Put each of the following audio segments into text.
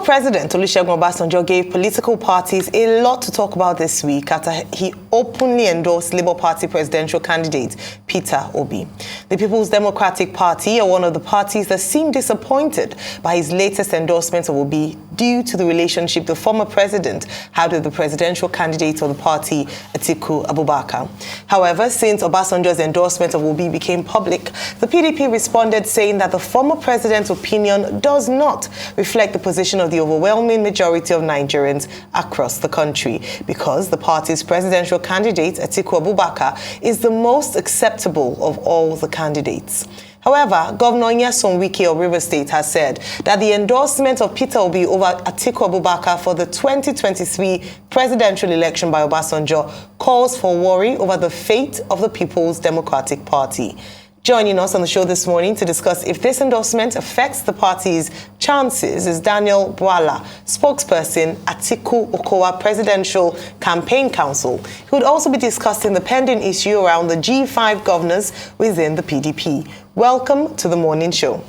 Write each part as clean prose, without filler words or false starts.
President Olusegun Obasanjo gave political parties a lot to talk about this week after he openly endorsed Labour Party presidential candidate Peter Obi. The People's Democratic Party are one of the parties that seem disappointed by his latest endorsement of Obi due to the relationship the former president had with the presidential candidate of the party, Atiku Abubakar. However, since Obasanjo's endorsement of Obi became public, the PDP responded saying that the former president's opinion does not reflect the position of the overwhelming majority of Nigerians across the country, because the party's presidential candidate, Atiku Abubakar, is the most acceptable of all the candidates. However, Governor Nyesom Wike of Rivers State has said that the endorsement of Peter Obi over Atiku Abubakar for the 2023 presidential election by Obasanjo calls for worry over the fate of the People's Democratic Party. Joining us on the show this morning to discuss if this endorsement affects the party's chances is Daniel Bwala, spokesperson, Atiku Okowa Presidential Campaign Council, who would also be discussing the pending issue around the G5 governors within the PDP. Welcome to the morning show.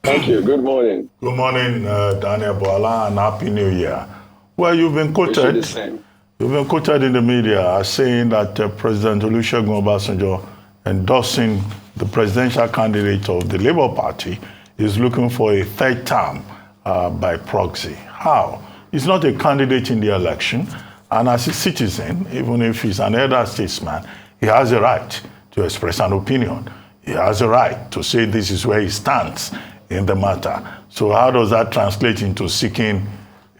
Thank you. Good morning. Good morning, Daniel Bwala, and Happy New Year. Well, you've been quoted in the media as saying that President Olusegun Obasanjo endorsing the presidential candidate of the Labour Party is looking for a third term by proxy. How? He's not a candidate in the election, and as a citizen, even if he's an elder statesman, he has a right to express an opinion. He has a right to say this is where he stands in the matter. So how does that translate into seeking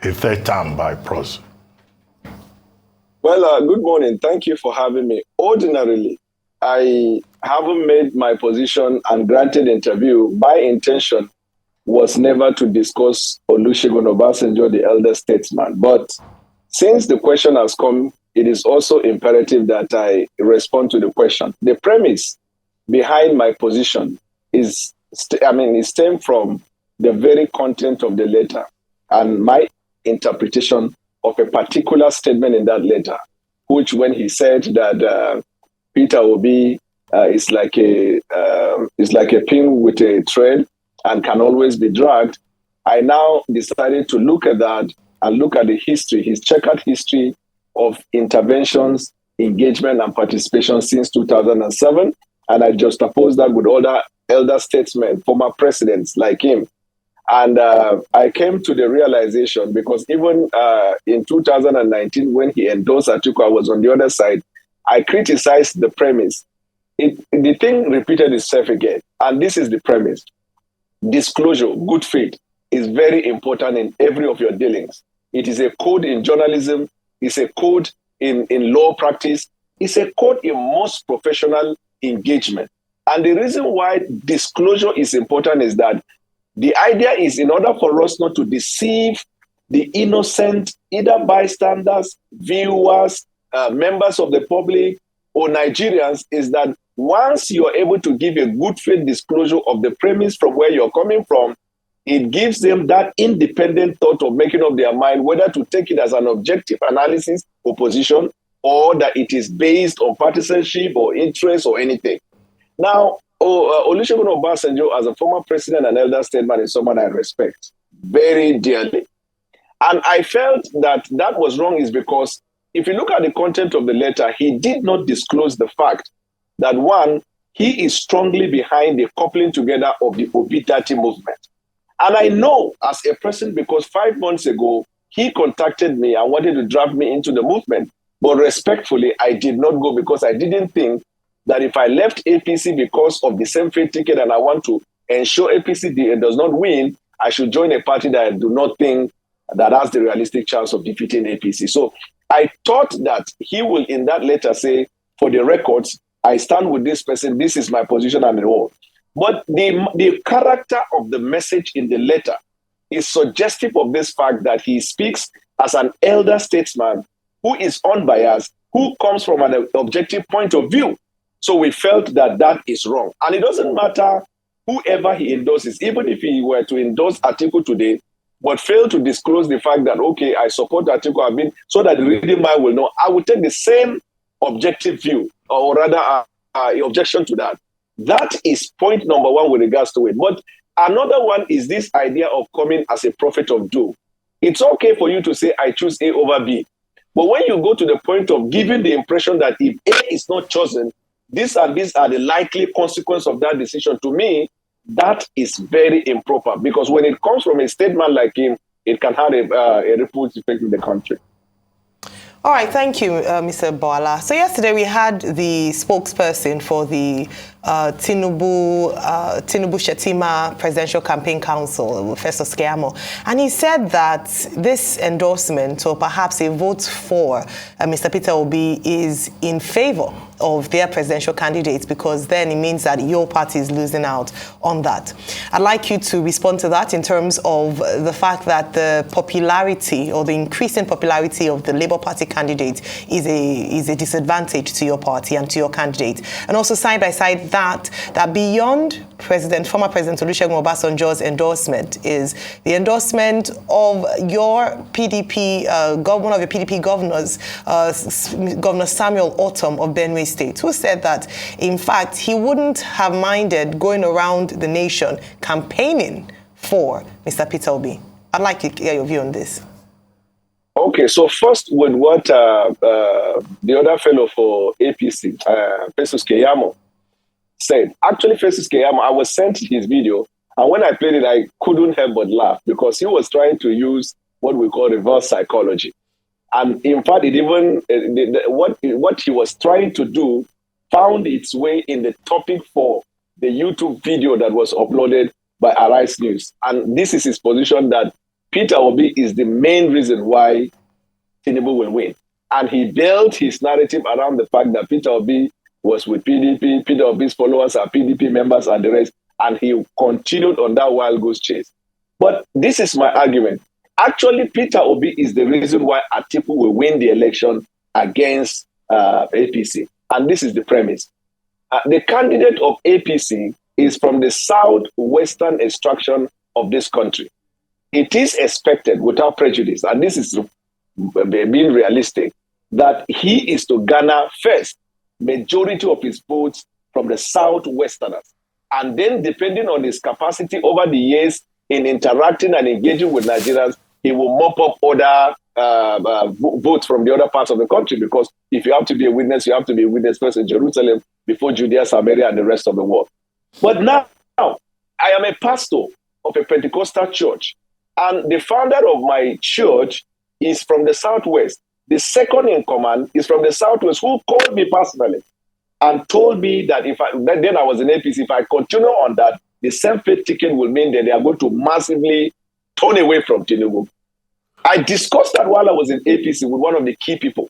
a third term by proxy? Well, good morning. Thank you for having me. Ordinarily, I haven't made my position and granted interview. My intention was never to discuss Olusegun Obasanjo, the elder statesman. But since the question has come, it is also imperative that I respond to the question. The premise behind my position is, it stemmed from the very content of the letter and my interpretation of a particular statement in that letter, which when he said that Peter Obi is like a pin with a thread and can always be dragged. I now decided to look at that and look at the history, his checkered history of interventions, engagement, and participation since 2007. And I juxtaposed that with other elder statesmen, former presidents like him. And I came to the realization, because even in 2019, when he endorsed Atiku, I was on the other side. I criticized the premise. The thing repeated itself again. And this is the premise. Disclosure, good faith, is very important in every of your dealings. It is a code in journalism. It's a code in law practice. It's a code in most professional engagement. And the reason why disclosure is important is that the idea is, in order for us not to deceive the innocent, either bystanders, viewers, members of the public, or Nigerians, is that once you're able to give a good faith disclosure of the premise from where you're coming from, it gives them that independent thought of making up their mind whether to take it as an objective analysis or position, or that it is based on partisanship or interest or anything. Now, Olusegun Obasanjo, as a former president and elder statesman, is someone I respect very dearly. And I felt that that was wrong is because if you look at the content of the letter, he did not disclose the fact that, one, he is strongly behind the coupling together of the Obi-30 movement. And I know as a person, because 5 months ago, he contacted me and wanted to draft me into the movement. But respectfully, I did not go, because I didn't think that if I left APC because of the same faith ticket and I want to ensure APC does not win, I should join a party that I do not think that has the realistic chance of defeating APC. So I thought that he will, in that letter, say, for the records, I stand with this person, this is my position and all. But the character of the message in the letter is suggestive of this fact that he speaks as an elder statesman who is unbiased, who comes from an objective point of view. So we felt that that is wrong. And it doesn't matter whoever he endorses, even if he were to endorse Atiku today, but fail to disclose the fact that, okay, I support Atiku, so that the reading mind will know, I would take the same objective view, or rather objection to that. That is point number one with regards to it. But Another one is this idea of coming as a prophet of doom. It's okay for you to say, I choose A over B. But when you go to the point of giving the impression that if A is not chosen, these are the likely consequences of that decision, to me, that is very improper. Because when it comes from a statement like him, it can have a ripple effect in the country. All right, thank you, Mr. Bwala. So yesterday we had the spokesperson for the Tinubu Shetima Presidential Campaign Council, Festus Keyamo, and he said that this endorsement, or perhaps a vote for Mr. Peter Obi, is in favor of their presidential candidates, because then it means that your party is losing out on that. I'd like you to respond to that in terms of the fact that the popularity, or the increasing popularity of the Labour Party candidate is a disadvantage to your party and to your candidate. And also side by side that beyond former President Olusegun Obasanjo's endorsement is the endorsement of your PDP, one of your PDP governors, Governor Samuel Ortom of Benue State, who said that, in fact, he wouldn't have minded going around the nation campaigning for Mr. Peter Obi. I'd like to hear your view on this. Okay, so first with what the other fellow for APC, Festus Keyamo, said. Actually, Festus Keyamo, I was sent his video, and when I played it, I couldn't help but laugh, because he was trying to use what we call reverse psychology. And in fact, it even what he was trying to do found its way in the topic for the YouTube video that was uploaded by Arise News. And this is his position, that Peter Obi is the main reason why Tinubu will win. And he built his narrative around the fact that Peter Obi was with PDP, Peter Obi's followers are PDP members and the rest, and he continued on that wild goose chase. But this is my argument. Actually, Peter Obi is the reason why Atiku will win the election against APC. And this is the premise. The candidate of APC is from the southwestern extraction of this country. It is expected, without prejudice, and this is being realistic, that he is to garner first majority of his votes from the southwesterners. And then, depending on his capacity over the years in interacting and engaging with Nigerians, he will mop up other votes from the other parts of the country. Because if you have to be a witness, you have to be a witness first in Jerusalem, before Judea, Samaria, and the rest of the world. But now, I am a pastor of a Pentecostal church, and the founder of my church is from the southwest. The second in command is from the southwest, who called me personally and told me that then I was in APC, if I continue on that, the same fate ticket will mean that they are going to massively turn away from Tinubu. I discussed that while I was in APC with one of the key people.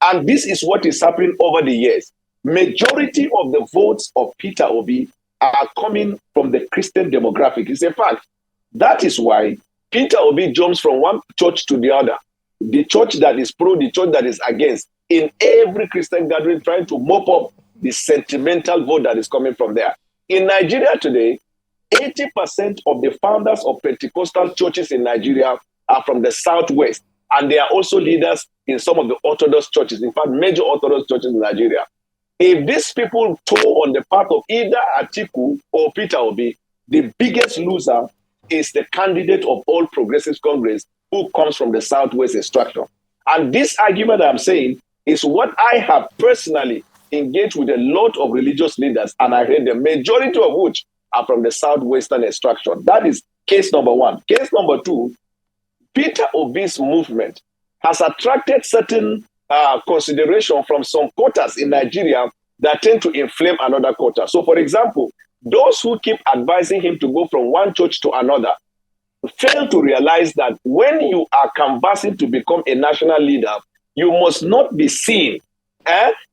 And this is what is happening over the years. Majority of the votes of Peter Obi are coming from the Christian demographic. It's a fact. That is why Peter Obi jumps from one church to the other. The church that is pro, the church that is against, in every Christian gathering, trying to mop up the sentimental vote that is coming from there. In Nigeria today, 80% of the founders of Pentecostal churches in Nigeria are from the southwest, and they are also leaders in some of the Orthodox churches, in fact, major Orthodox churches in Nigeria. If these people toe on the path of either Atiku or Peter Obi, the biggest loser is the candidate of All Progressives Congress, who comes from the southwest extraction. And this argument I'm saying is what I have personally engaged with a lot of religious leaders, and I heard the majority of which are from the southwestern extraction. That is case number one. Case number two, Peter Obi's movement has attracted certain consideration from some quarters in Nigeria that tend to inflame another quarter. So, for example, those who keep advising him to go from one church to another fail to realize that when you are canvassing to become a national leader, you must not be seen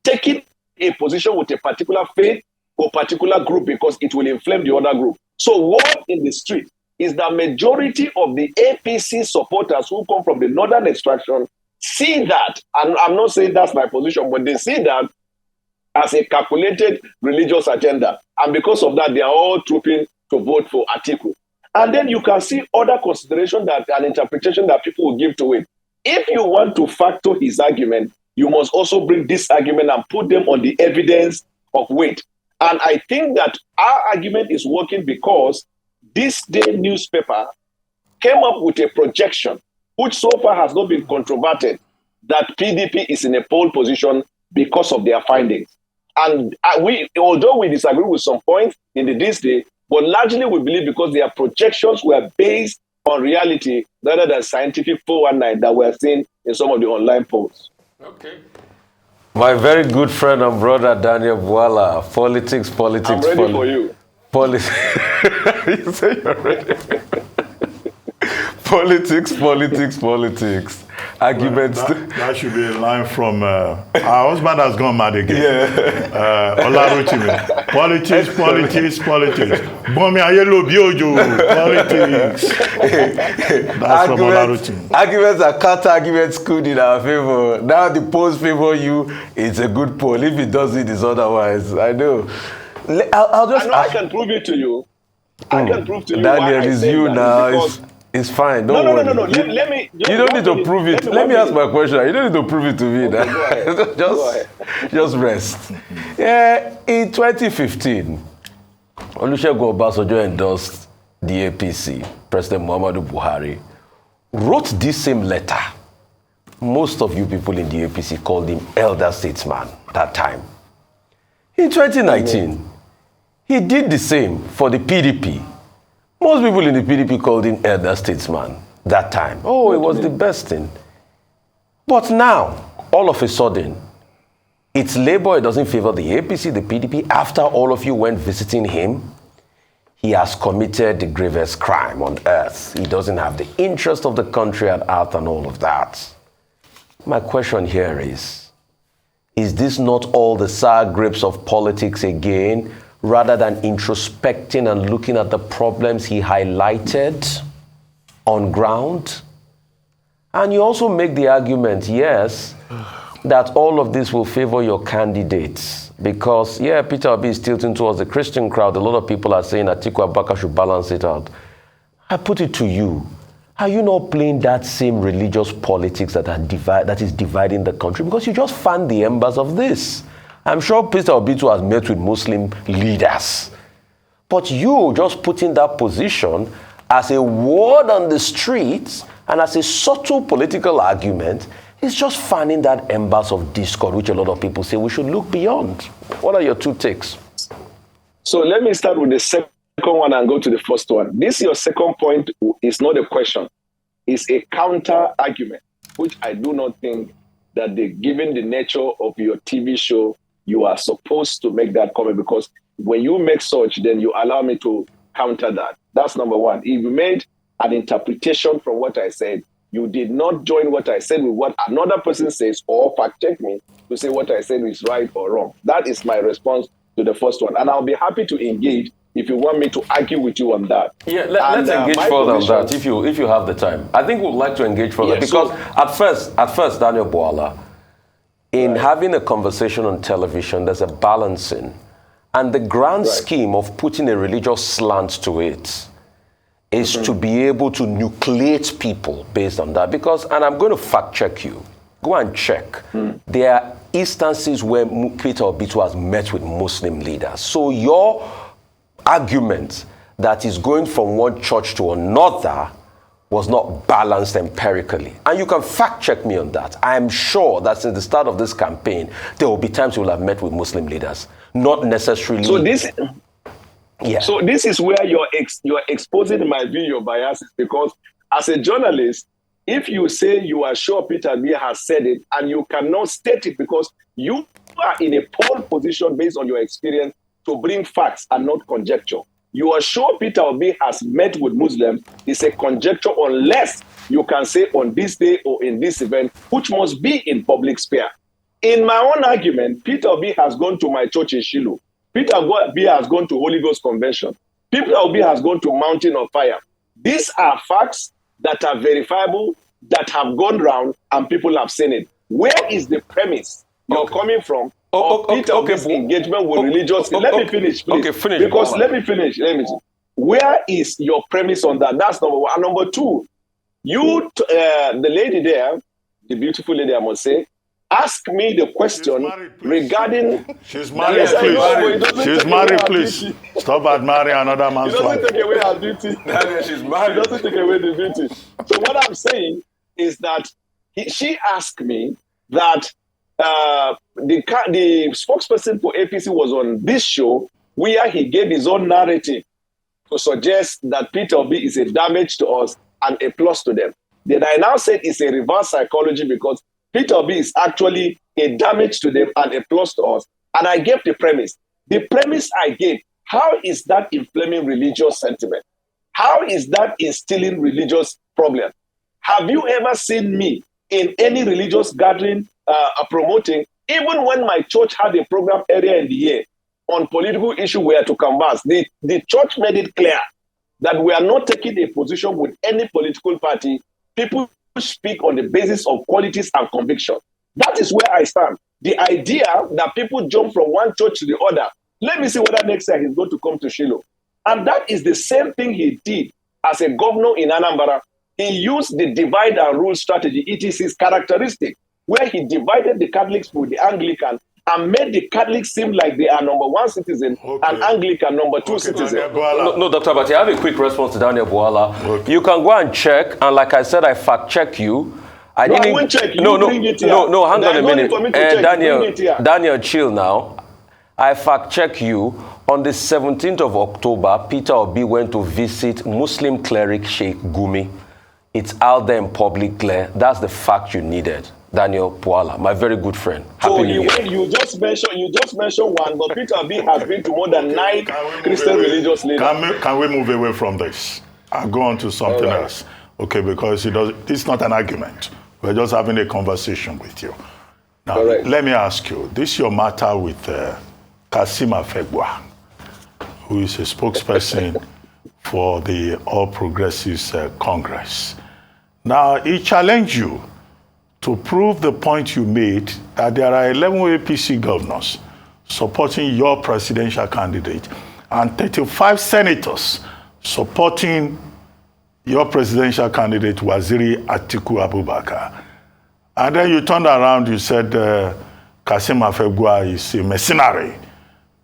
taking a position with a particular faith or particular group, because it will inflame the other group. So word in the street is the majority of the APC supporters who come from the northern extraction see that, and I'm not saying that's my position, but they see that as a calculated religious agenda. And because of that, they are all trooping to vote for Atiku. And then you can see other consideration that an interpretation that people will give to it. If you want to factor his argument, you must also bring this argument and put them on the evidence of weight. And I think that our argument is working because This Day newspaper came up with a projection, which so far has not been controverted, that PDP is in a pole position because of their findings. And although we disagree with some points in This Day, but largely we believe because their projections were based on reality rather than scientific 419 that we're seeing in some of the online polls. Okay. My very good friend and brother, Daniel Bwala, politics. I'm ready for you. You say you're ready. Politics. Arguments. That should be a line from our husband has gone mad again. Yeah. Olaruchime. Politics. Bomi ayelo biojo. Politics. That's from Olaruchime. Arguments and counter-arguments could in our favor. Now the polls favor you. It's a good poll. If it doesn't, it's otherwise. I know. I can prove it to you. I can prove to you. Daniel, it's you now. It's fine. Don't worry. No. Let me. You don't need to prove it. Let me ask my question. You don't need to prove it to me. Okay, go ahead. Just rest. Yeah, in 2015, Olusegun Obasanjo endorsed the APC. President Muhammadu Buhari wrote this same letter. Most of you people in the APC called him elder statesman that time. In 2019, he did the same for the PDP. Most people in the PDP called him elder statesman that time. Oh, it was the best thing. But now, all of a sudden, it's labor, it doesn't favor the APC, the PDP. After all of you went visiting him, he has committed the gravest crime on earth. He doesn't have the interest of the country at heart and all of that. My question here is this not all the sour grapes of politics again, rather than introspecting and looking at the problems he highlighted on ground? And you also make the argument, yes, that all of this will favor your candidates. Because, yeah, Peter Obi is tilting towards the Christian crowd. A lot of people are saying Atiku Abubakar should balance it out. I put it to you, are you not playing that same religious politics that is dividing the country? Because you just fan the embers of this. I'm sure Peter Obi has met with Muslim leaders. But you just put in that position as a word on the streets and as a subtle political argument is just fanning that embers of discord, which a lot of people say we should look beyond. What are your two takes? So let me start with the second one and go to the first one. This, your second point, is not a question. It's a counter argument, which I do not think that given the nature of your TV show, you are supposed to make that comment, because when you make such, then you allow me to counter that. That's number one. If you made an interpretation from what I said, you did not join what I said with what another person says or fact check me to say what I said is right or wrong. That is my response to the first one. And I'll be happy to engage if you want me to argue with you on that. Yeah, let's engage further on that if you have the time. I think we'd like to engage further because at first, Daniel Bwala, in having a conversation on television, there's a balancing. And the grand scheme of putting a religious slant to it is to be able to nucleate people based on that. Because, and I'm going to fact check you, go and check. There are instances where Peter Obi has met with Muslim leaders. So your argument that is going from one church to another was not balanced empirically. And you can fact check me on that. I am sure that since the start of this campaign, there will be times you will have met with Muslim leaders. Not necessarily. So this is where you're exposing, in my view, your biases, because as a journalist, if you say you are sure Peter Obi has said it and you cannot state it because you are in a pole position based on your experience to bring facts and not conjecture. You are sure Peter Obi has met with Muslims, it's a conjecture unless you can say on this day or in this event, which must be in public sphere. In my own argument, Peter Obi has gone to my church in Shiloh. Peter Obi has gone to Holy Ghost Convention. Peter Obi has gone to Mountain of Fire. These are facts that are verifiable, that have gone round, and people have seen it. Where is the premise you're coming from? Peter Obi's engagement with religious. Let me finish, please. Okay, finish. Because let me finish. Where is your premise on that? That's number one. And number two, the lady there, the beautiful lady, I must say, ask me the question regarding... She's married, please. She's married, please. Stop admiring another man's wife. It doesn't take away her beauty. She's married. It doesn't take away the beauty. So what I'm saying is that she asked me that the spokesperson for APC was on this show where he gave his own narrative to suggest that Peter Obi is a damage to us and a plus to them. Then I now said it's a reverse psychology because Peter Obi is actually a damage to them and a plus to us. And I gave the premise. The premise I gave, how is that inflaming religious sentiment? How is that instilling religious problem? Have you ever seen me in any religious gathering promoting, even when my church had a program earlier in the year on political issue where to canvass, the church made it clear that we are not taking a position with any political party. People speak on the basis of qualities and conviction. That is where I stand. The idea that people jump from one church to the other, let me see whether next year he's going to come to Shiloh. And that is the same thing he did as a governor in Anambra. He used the divide and rule strategy. It is his characteristic, where he divided the Catholics with the Anglican and made the Catholics seem like they are number one citizen and Anglican number two citizen. No, Dr. Abati, I have a quick response to Daniel Bwala. Okay. You can go and check, and like I said, I fact-check you. I won't check. Hang on a minute. Daniel, chill now. I fact-check you. On the 17th of October, Peter Obi went to visit Muslim cleric Sheikh Gumi. It's out there in public glare. That's the fact you needed. Daniel Bwala, my very good friend. So you just mentioned one, but Peter Obi has been to more than 9 Christian religious leaders. Can we move away from this? I'll go on to something else. Okay, because it's not an argument. We're just having a conversation with you. Now, let me ask you, this is your matter with Kasim Afegbua, who is a spokesperson for the All Progressives Congress. Now, he challenged you to prove the point you made that there are 11 APC governors supporting your presidential candidate and 35 senators supporting your presidential candidate, Waziri Atiku Abubakar. And then you turned around, you said Kasim Afegbua is a mercenary,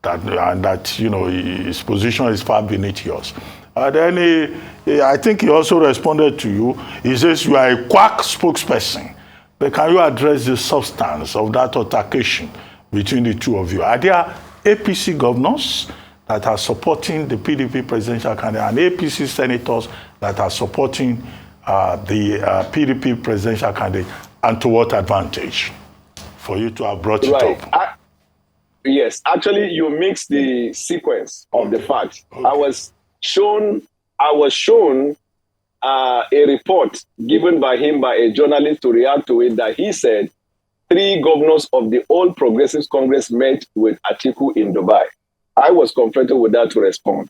and that his position is far beneath yours. And then I think he also responded to you. He says you are a quack spokesperson. But can you address the substance of that altercation between the two of you? Are there APC governors that are supporting the PDP presidential candidate and APC senators that are supporting the PDP presidential candidate? And to what advantage for you to have brought it up? Yes, actually, you mixed the sequence of the facts. Okay. I was shown a report given by him by a journalist to react to it that he said 3 governors of the All Progressives Congress met with Atiku in Dubai. I was confronted with that to respond.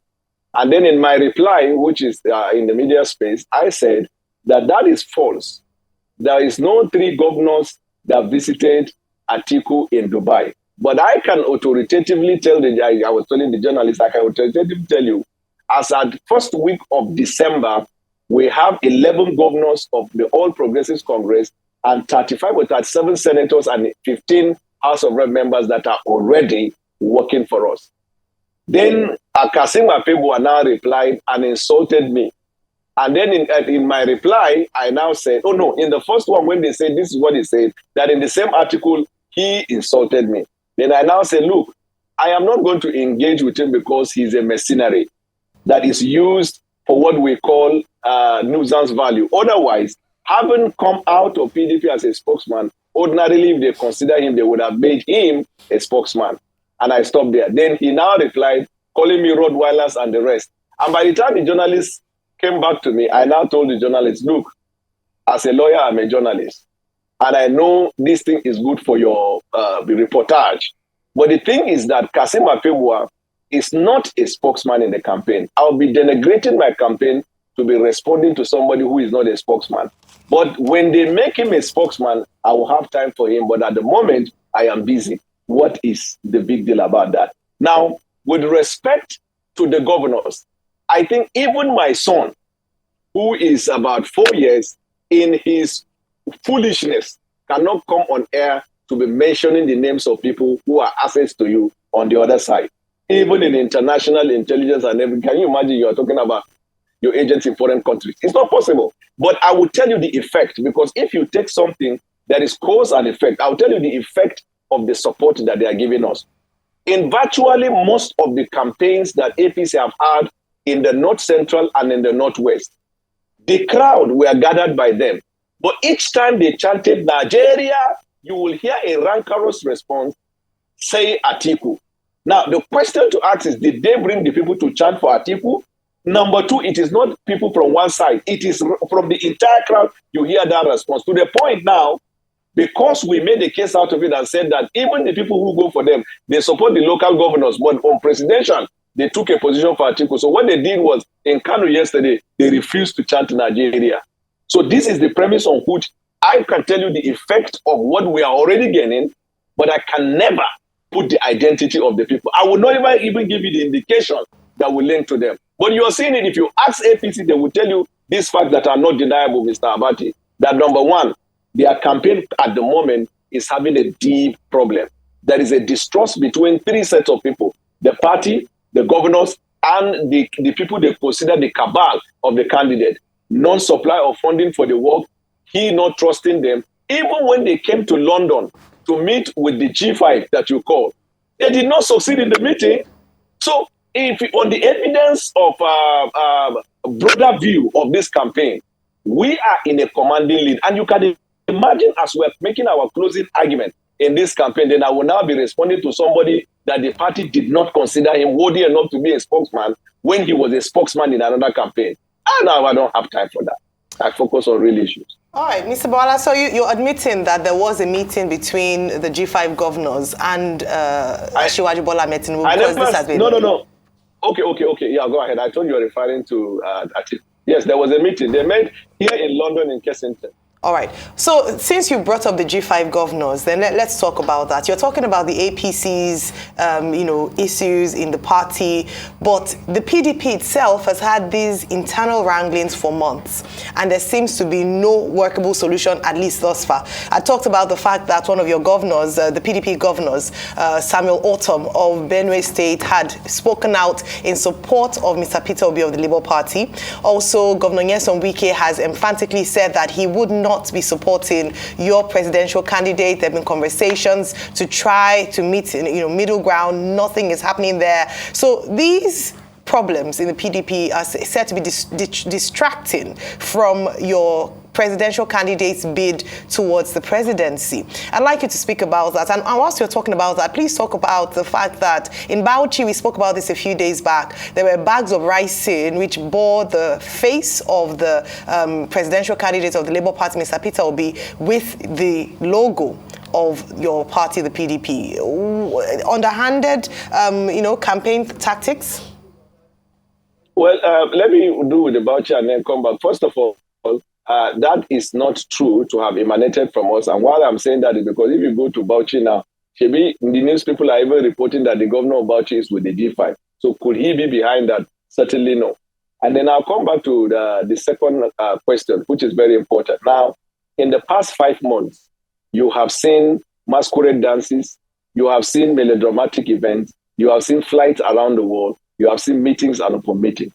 And then in my reply, which is in the media space, I said that is false. There is no 3 governors that visited Atiku in Dubai. But I can authoritatively tell I was telling the journalist, I can authoritatively tell you, as at first week of December, we have 11 governors of the All Progressives Congress and 35 or 37 senators and 15 House of Rep members that are already working for us. Then Kasim Afegbua now replied and insulted me. And then in my reply, I now said, oh no, in the first one, when they said, this is what he said, that in the same article, he insulted me. Then I now say, look, I am not going to engage with him because he's a mercenary that is used for what we call nuisance value. Otherwise, having come out of PDP as a spokesman, ordinarily, if they consider him, they would have made him a spokesman. And I stopped there. Then he now replied, calling me Rottweilers and the rest. And by the time the journalist came back to me, I now told the journalist, look, as a lawyer, I'm a journalist. And I know this thing is good for your reportage. But the thing is that Kasim Afegbua is not a spokesman in the campaign. I'll be denigrating my campaign to be responding to somebody who is not a spokesman. But when they make him a spokesman, I will have time for him. But at the moment, I am busy. What is the big deal about that? Now, with respect to the governors, I think even my son, who is about 4 years, in his foolishness, cannot come on air to be mentioning the names of people who are assets to you on the other side. Even in international intelligence and everything, can you imagine you are talking about your agents in foreign countries? It's not possible. But I will tell you the effect, because if you take something that is cause and effect, I'll tell you the effect of the support that they are giving us. In virtually most of the campaigns that APC have had in the North Central and in the Northwest, the crowd were gathered by them. But each time they chanted Nigeria, you will hear a rancorous response, say Atiku. Now, the question to ask is, did they bring the people to chant for Atiku? Number two, it is not people from one side. It is from the entire crowd. You hear that response. To the point now, because we made a case out of it and said that even the people who go for them, they support the local governors, but on presidential, they took a position for Atiku. So what they did was, in Kano yesterday, they refused to chant Nigeria. So this is the premise on which I can tell you the effect of what we are already gaining, but I can never put the identity of the people. I will not even give you the indication that will link to them. But you are seeing it. If you ask APC, they will tell you these facts that are not deniable, Mr. Abati, that number one, their campaign at the moment is having a deep problem. There is a distrust between three sets of people: the party, the governors, and the people they consider the cabal of the candidate. Non-supply of funding for the work, he not trusting them. Even when they came to London to meet with the G5 that you call, they did not succeed in the meeting. So if on the evidence of broader view of this campaign, we are in a commanding lead. And you can imagine, as we're making our closing argument in this campaign, then I will now be responding to somebody that the party did not consider him worthy enough to be a spokesman when he was a spokesman in another campaign. And now I don't have time for that. I focus on real issues. All right, Mr. Bwala, so you're admitting that there was a meeting between the G5 governors and Asiwaju Bola Ahmed Tinubu because this has been... No. Okay. Yeah, go ahead. I thought you were referring to Atiku. Yes, there was a meeting. They met here in London in Kensington. All right. So since you brought up the G5 governors, then let's talk about that. You're talking about the APC's, issues in the party, but the PDP itself has had these internal wranglings for months, and there seems to be no workable solution, at least thus far. I talked about the fact that one of your governors, the PDP governors, Samuel Ortom of Benue State, had spoken out in support of Mr. Peter Obi of the Labour Party. Also, Governor Nyesom Wike has emphatically said that he would not be supporting your presidential candidate. There have been conversations to try to meet middle ground. Nothing is happening there. So these problems in the PDP are said to be distracting from your presidential candidate's bid towards the presidency. I'd like you to speak about that. And whilst you're talking about that, please talk about the fact that in Bauchi, we spoke about this a few days back, there were bags of rice in which bore the face of the presidential candidate of the Labour Party, Mr. Peter Obi, with the logo of your party, the PDP. Underhanded, campaign tactics? Well, let me do with the Bauchi and then come back. First of all, that is not true to have emanated from us. And why I'm saying that is because if you go to Bauchi now, maybe the news people are even reporting that the governor of Bauchi is with the G5. So could he be behind that? Certainly no. And then I'll come back to the second question, which is very important. Now, in the past 5 months, you have seen masquerade dances, you have seen melodramatic events, you have seen flights around the world, you have seen meetings and upon meetings.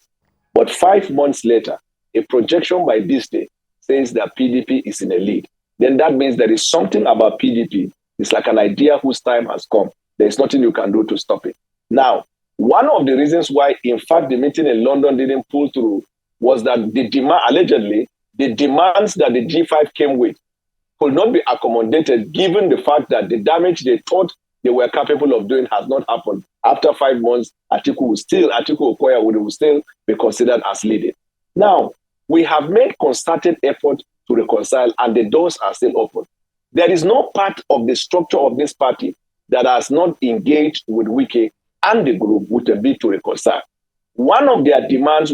But 5 months later, a projection by this day says that PDP is in a lead. Then that means there is something about PDP. It's like an idea whose time has come. There's nothing you can do to stop it. Now, one of the reasons why, in fact, the meeting in London didn't pull through was that the demand, allegedly, the demands that the G5 came with could not be accommodated given the fact that the damage they thought they were capable of doing has not happened. After 5 months, Atiku Okoya will still be considered as leading. Now, we have made concerted effort to reconcile, and the doors are still open. There is no part of the structure of this party that has not engaged with Wike and the group with a bid to reconcile. One of their demands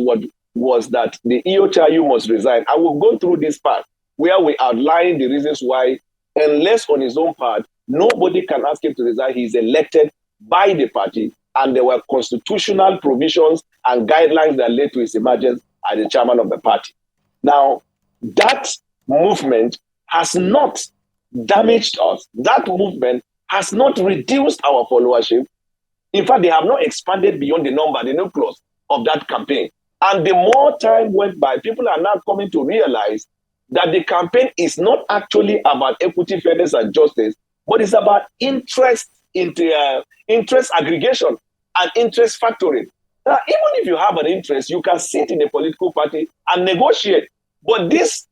was that the EOTIU must resign. I will go through this part where we outline the reasons why, unless on his own part, nobody can ask him to resign. He is elected by the party, and there were constitutional provisions and guidelines that led to his emergence as the chairman of the party. Now, that movement has not damaged us. That movement has not reduced our followership. In fact, they have not expanded beyond the nucleus of that campaign. And the more time went by, people are now coming to realize that the campaign is not actually about equity, fairness, and justice, but it's about interest aggregation and interest factoring. Now, even if you have an interest, you can sit in a political party and negotiate. But this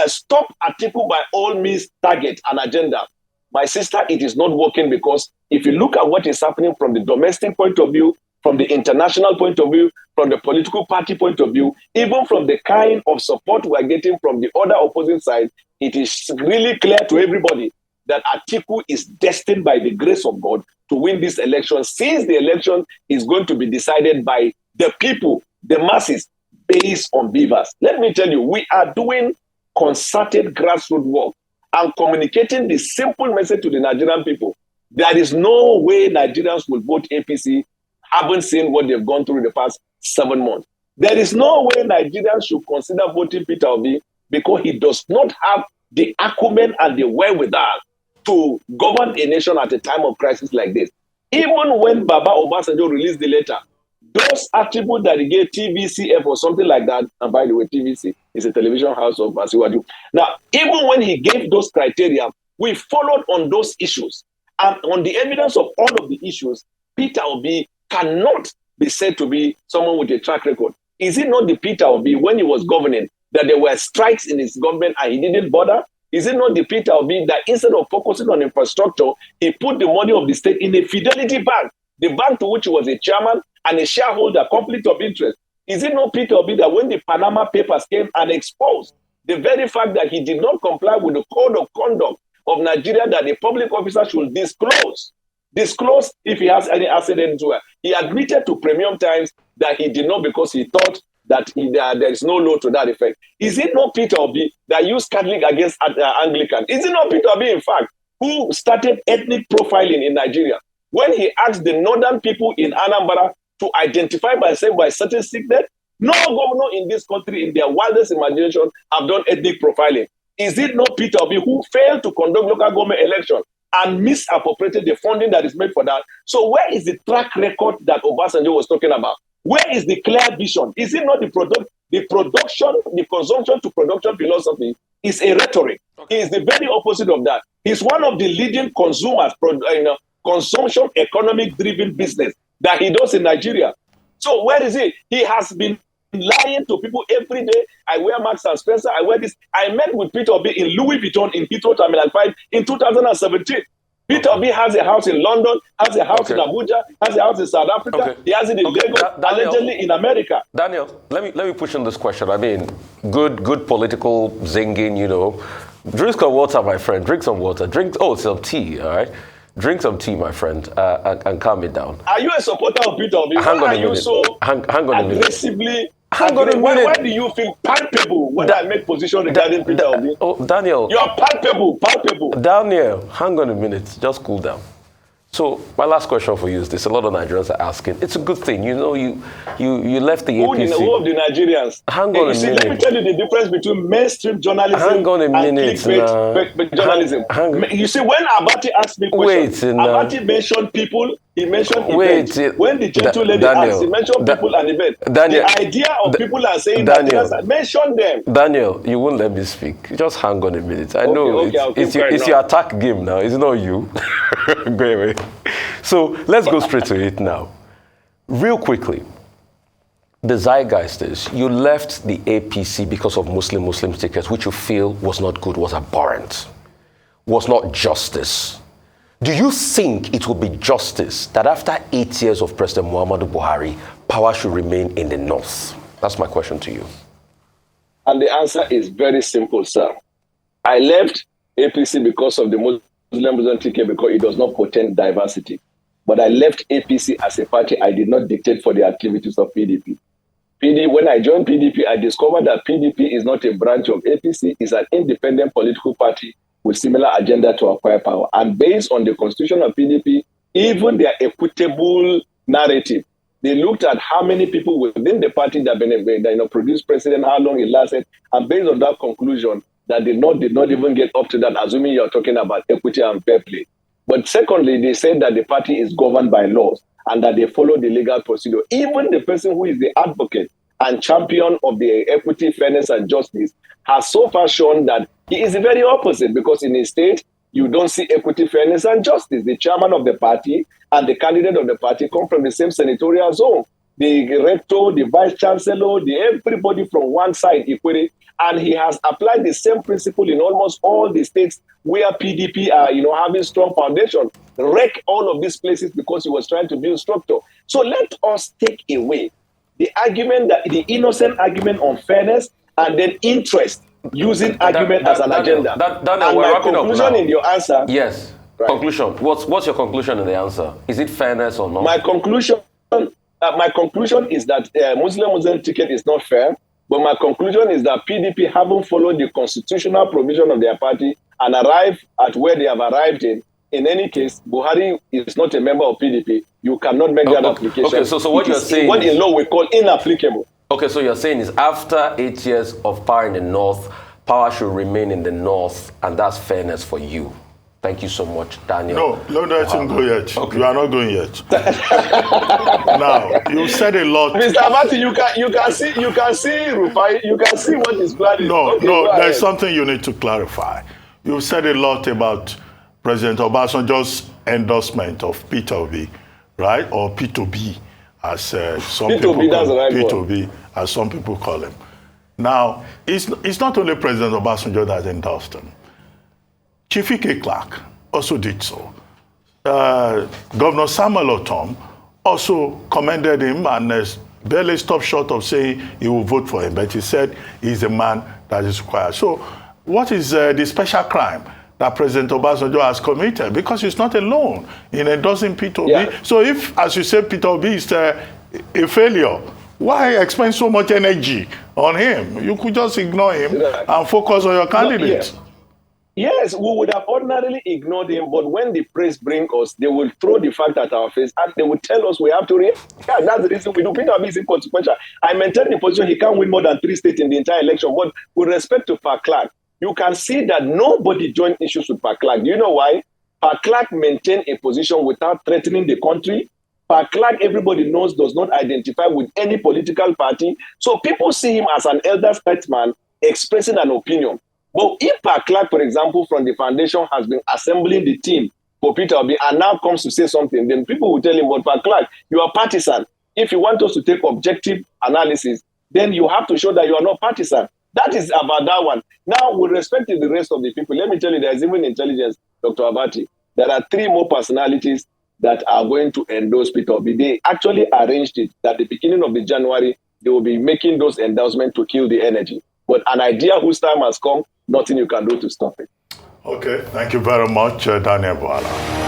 stop Atiku by all means target an agenda. My sister, it is not working, because if you look at what is happening from the domestic point of view, from the international point of view, from the political party point of view, even from the kind of support we are getting from the other opposing side, it is really clear to everybody that Atiku is destined by the grace of God to win this election, since the election is going to be decided by the people, the masses, based on beavers. Let me tell you, we are doing concerted grassroots work and communicating the simple message to the Nigerian people. There is no way Nigerians will vote APC, having seen what they've gone through in the past 7 months. There is no way Nigerians should consider voting Peter Obi, because he does not have the acumen and the wherewithal to govern a nation at a time of crisis like this. Even when Baba Obasanjo released the letter, those attributes that he gave TVCF or something like that, and by the way, TVC is a television house of Asiwaju. Now, even when he gave those criteria, we followed on those issues. And on the evidence of all of the issues, Peter Obi cannot be said to be someone with a track record. Is it not the Peter Obi, when he was governing, that there were strikes in his government and he didn't bother? Is it not the Peter Obi that instead of focusing on infrastructure, he put the money of the state in a Fidelity Bank, the bank to which he was a chairman and a shareholder, conflict of interest? Is it not Peter Obi that when the Panama Papers came and exposed the very fact that he did not comply with the code of conduct of Nigeria, that a public officer should disclose if he has any asset into it? He admitted to Premium Times that he did not, because he thought that there is no law to that effect. Is it not Peter Obi that used Catholic against Anglican? Is it not Peter Obi, in fact, who started ethnic profiling in Nigeria when he asked the northern people in Anambra to identify themselves by certain sickness? No governor in this country, in their wildest imagination, have done ethnic profiling. Is it not Peter Obi who failed to conduct local government elections and misappropriated the funding that is made for that? So where is the track record that Obasanjo was talking about? Where is the clear vision? Is it not the consumption to production philosophy is a rhetoric? Okay. He is the very opposite of that. He's one of the leading consumers, consumption economic driven business that he does in Nigeria. So where is he? He has been lying to people every day. I wear Marks and Spencer, I wear this. I met with Peter Obi in Louis Vuitton in Heathrow Terminal 5 in 2017. Peter Obi has a house in London, has a house in Abuja, has a house in South Africa. He has it in Lagos, allegedly in America. Daniel, let me push on this question. I mean, good political zinging, you know. Drink some water, my friend. Drink some water. Some tea, all right? Drink some tea, my friend, and calm it down. Are you a supporter of Peter Obi? Hang on a minute. Why are you so hang on a minute. Aggressively? Hang on a minute. Why do you feel palpable when I make position regarding Peter Obi? Daniel. You are palpable. Daniel, hang on a minute. Just cool down. So my last question for you is this: a lot of Nigerians are asking. It's a good thing, you know. You left the APC. Who of the Nigerians? Hang on a minute. Let me tell you the difference between mainstream journalism hang on a minute, and clickbait journalism. You see, when Abati asked me questions, Abati mentioned people. He mentioned events. When the gentle lady asked, he mentioned people and events. Daniel, the idea of people are saying Daniel, that mention them. Daniel, you won't let me speak. Just hang on a minute. I know it's your attack game now. It's not you. Go away. So let's go straight to it now. Real quickly, the zeitgeist is you left the APC because of Muslim tickets, which you feel was not good, was abhorrent, was not justice. Do you think it will be justice that after 8 years of President Muhammadu Buhari, power should remain in the north? That's my question to you. And the answer is very simple, sir. I left APC because of the Muslim ticket, because it does not portend diversity. But I left APC as a party. I did not dictate for the activities of PDP. When I joined PDP, I discovered that PDP is not a branch of APC. It's an independent political party with similar agenda to acquire power. And based on the constitution of PDP, even their equitable narrative, they looked at how many people within the party that produced president, how long it lasted, and based on that conclusion, that did not even get up to that, assuming you're talking about equity and fair play. But secondly, they said that the party is governed by laws and that they follow the legal procedure. Even the person who is the advocate and champion of the equity, fairness, and justice has so far shown that he is the very opposite, because in his state, you don't see equity, fairness, and justice. The chairman of the party and the candidate of the party come from the same senatorial zone. The rector, the vice chancellor, everybody from one side equity, and he has applied the same principle in almost all the states where PDP are, having strong foundation. Wreck all of these places because he was trying to build structure. So let us take away the argument, that the innocent argument on fairness, and then interest using argument as an agenda. And my conclusion in your answer. Yes. Right. Conclusion. What's your conclusion in the answer? Is it fairness or not? My conclusion is that Muslim ticket is not fair. But my conclusion is that PDP haven't followed the constitutional provision of their party and arrived at where they have arrived in. In any case, Buhari is not a member of PDP. You cannot make that application. Okay, so what you're saying, what in law we call inapplicable. Okay, so you're saying is after 8 years of power in the north, power should remain in the north, and that's fairness for you. Thank you so much, Daniel. No, don't let him go yet. Okay. You are not going yet. Now, you said a lot. Mr. Abati, you can see Rufai, you can see what is planning. No, there's something you need to clarify. You said a lot about President Obasanjo's endorsement of Peter Obi, right? Or P2B, as some people call him. P2B, as some people call him. Now, it's not only President Obasanjo that endorsed him. Chief E.K. Clark also did so. Governor Samuel Otom also commended him and barely stopped short of saying he will vote for him, but he said he's a man that is required. So what is the special crime that President Obasanjo has committed? Because he's not alone in endorsing Peter Obi. Yeah. So if, as you said, Peter Obi is a failure, why expend so much energy on him? You could just ignore him and focus on your candidate. Yes, we would have ordinarily ignored him, but when the press bring us, they will throw the fact at our face and they will tell us we have to react. Yeah, that's the reason we do. Peter Obi is inconsequential. I maintain the position he can't win more than 3 states in the entire election. But with respect to Pat Clark, you can see that nobody joined issues with Pat Clark. Do you know why? Pat Clark maintained a position without threatening the country. Pat Clark, everybody knows, does not identify with any political party. So people see him as an elder statesman expressing an opinion. But if Pat Clark, for example, from the foundation has been assembling the team for Peter Obi and now comes to say something, then people will tell him, but Pat Clark, you are partisan. If you want us to take objective analysis, then you have to show that you are not partisan. That is about that one. Now, with respect to the rest of the people, let me tell you, there is even intelligence, Dr. Abati. There are 3 more personalities that are going to endorse Peter Obi. They actually arranged it that at the beginning of the January, they will be making those endorsements to kill the energy. But an idea whose time has come, nothing you can do to stop it. Okay, thank you very much, Daniel Bwala.